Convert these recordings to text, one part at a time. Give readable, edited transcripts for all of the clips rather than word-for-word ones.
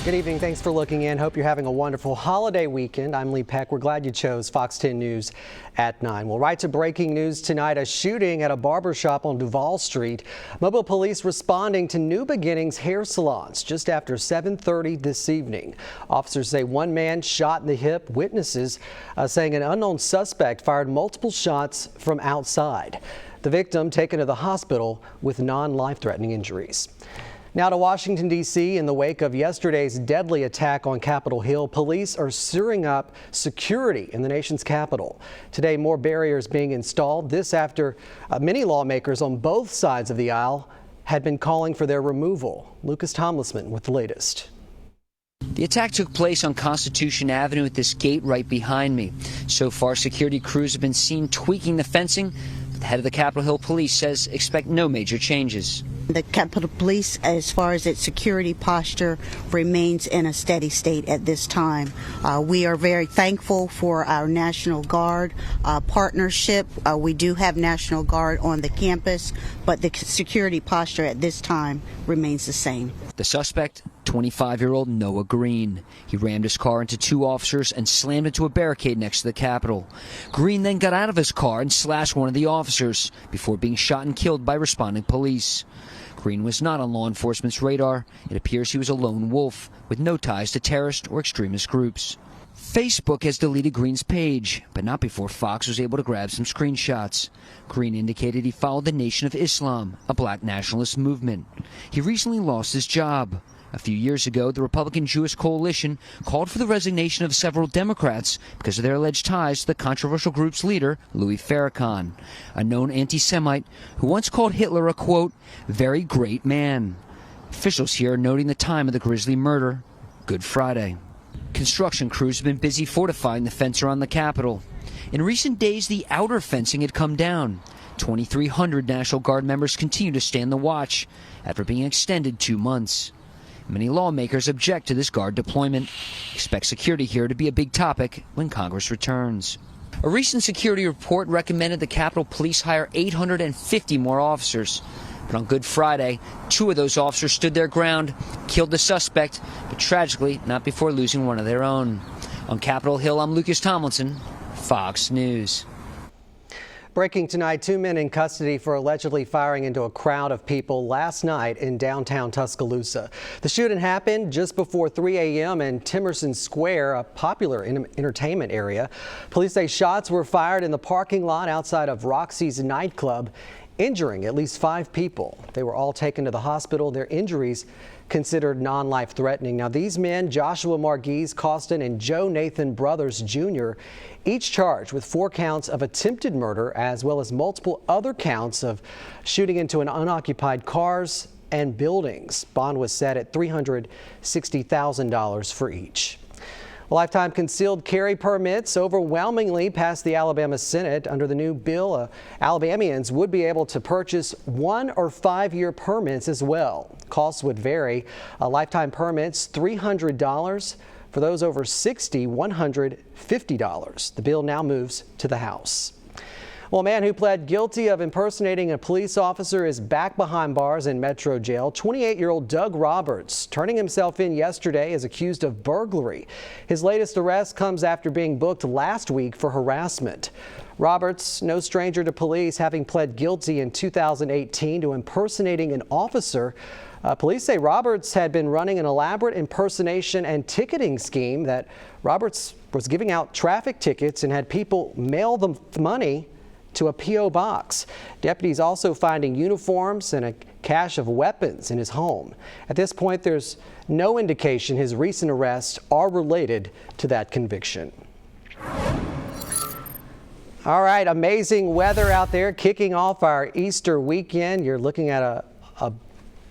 Good evening. Thanks for looking in. Hope you're having a wonderful holiday weekend. I'm Lee Peck. We're glad you chose Fox 10 News at 9. Well, right to breaking news tonight, a shooting at a barbershop on DUVAL Street. Mobile police responding to New Beginnings hair salons just after 7:30 this evening. Officers say one man shot in the hip. Witnesses saying an unknown suspect fired multiple shots from outside. The victim taken to the hospital with non-life-threatening injuries. Now to Washington, D.C. In the wake of yesterday's deadly attack on Capitol Hill, police are securing up security in the nation's capital. Today, more barriers being installed. This after many lawmakers on both sides of the aisle had been calling for their removal. Lucas Tomlinson with the latest. The attack took place on Constitution Avenue at this gate right behind me. So far, security crews have been seen tweaking the fencing. The head of the Capitol Hill Police says expect no major changes. The Capitol Police, as far as its security posture, remains in a steady state at this time. We are very thankful for our National Guard partnership. We do have National Guard on the campus, but the security posture at this time remains the same. The suspect, 25-year-old Noah Green. He rammed his car into two officers and slammed into a barricade next to the Capitol. Green then got out of his car and slashed one of the officers before being shot and killed by responding police. Green was not on law enforcement's radar. It appears he was a lone wolf with no ties to terrorist or extremist groups. Facebook has deleted Green's page, but not before Fox was able to grab some screenshots. Green indicated he followed the Nation of Islam, a black nationalist movement. He recently lost his job. A few years ago, the Republican Jewish Coalition called for the resignation of several Democrats because of their alleged ties to the controversial group's leader, Louis Farrakhan, a known anti-Semite who once called Hitler a, quote, very great man. Officials here are noting the time of the grisly murder, Good Friday. Construction crews have been busy fortifying the fence around the Capitol. In recent days, the outer fencing had come down. 2,300 National Guard members continue to stand the watch after being extended 2 months. Many lawmakers object to this Guard deployment. Expect security here to be a big topic when Congress returns. A recent security report recommended the Capitol Police hire 850 more officers. But on Good Friday, 2 of those officers stood their ground, killed the suspect, but tragically not before losing one of their own. On Capitol Hill, I'm Lucas Tomlinson, Fox News. Breaking tonight, 2 men in custody for allegedly firing into a crowd of people last night in downtown Tuscaloosa. The shooting happened just before 3 a.m. in Timerson Square, a popular entertainment area. Police say shots were fired in the parking lot outside of Roxy's nightclub, injuring at least 5 people. They were all taken to the hospital. Their injuries considered non-life threatening. Now these men, Joshua Marguise Costin and Joe Nathan Brothers Jr., each charged with 4 counts of attempted murder as well as multiple other counts of shooting into an unoccupied cars and buildings. Bond was set at $360,000 for each. Lifetime concealed carry permits overwhelmingly passed the Alabama Senate. Under the new bill, Alabamians would be able to purchase 1 or 5-year permits as well. Costs would vary. Lifetime permits, $300. For those over 60, $150. The bill now moves to the House. Well, a man who pled guilty of impersonating a police officer is back behind bars in Metro Jail. 28-year-old Doug Roberts, turning himself in yesterday, is accused of burglary. His latest arrest comes after being booked last week for harassment. Roberts, no stranger to police, having pled guilty in 2018 to impersonating an officer. Police say Roberts had been running an elaborate impersonation and ticketing scheme that Roberts was giving out traffic tickets and had people mail them money to a P.O. box. Deputies also finding uniforms and a cache of weapons in his home. At this point, there's no indication his recent arrests are related to that conviction. All right, amazing weather out there kicking off our Easter weekend. You're looking at a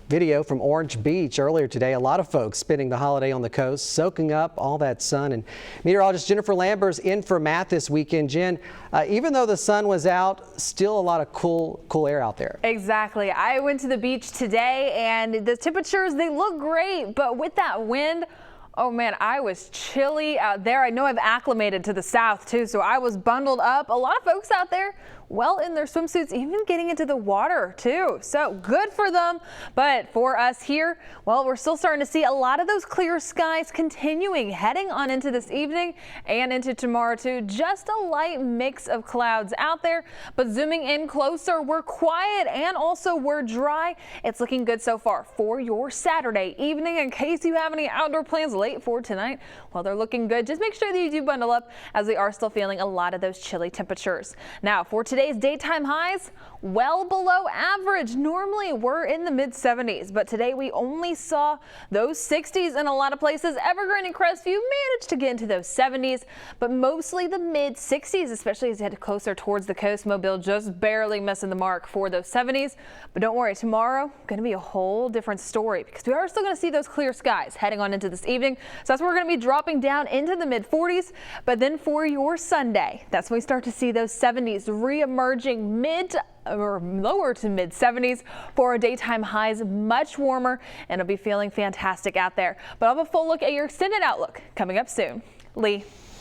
video from Orange Beach earlier today. A lot of folks spending the holiday on the coast, soaking up all that sun. And meteorologist Jennifer Lamber's in for Matt this weekend. Jen, even though the sun was out, still a lot of cool air out there. Exactly. I went to the beach today and the temperatures, they look great, but with that wind, oh man, I was chilly out there. I know I've acclimated to the south too, so I was bundled up. A lot of folks out there well in their swimsuits, even getting into the water too. So good for them. But for us here, well, we're still starting to see a lot of those clear skies continuing heading on into this evening and into tomorrow too. Just a light mix of clouds out there, but zooming in closer, we're quiet and also we're dry. It's looking good so far for your Saturday evening. In case you have any outdoor plans late for tonight, well, they're looking good. Just make sure that you do bundle up, as we are still feeling a lot of those chilly temperatures. Now for today's daytime highs, well below average. Normally we're in the mid 70s, but today we only saw those 60s in a lot of places. Evergreen and Crestview managed to get into those 70s, but mostly the mid 60s, especially as you head closer towards the coast. Mobile just barely missing the mark for those 70s. But don't worry, tomorrow going to be a whole different story, because we are still going to see those clear skies heading on into this evening. So that's where we're going to be dropping down into the mid 40s. But then for your Sunday, that's when we start to see those 70s re-emerging mid or lower to mid 70s for our daytime highs, much warmer, and it'll be feeling fantastic out there. But I'll have a full look at your extended outlook coming up soon. Lee.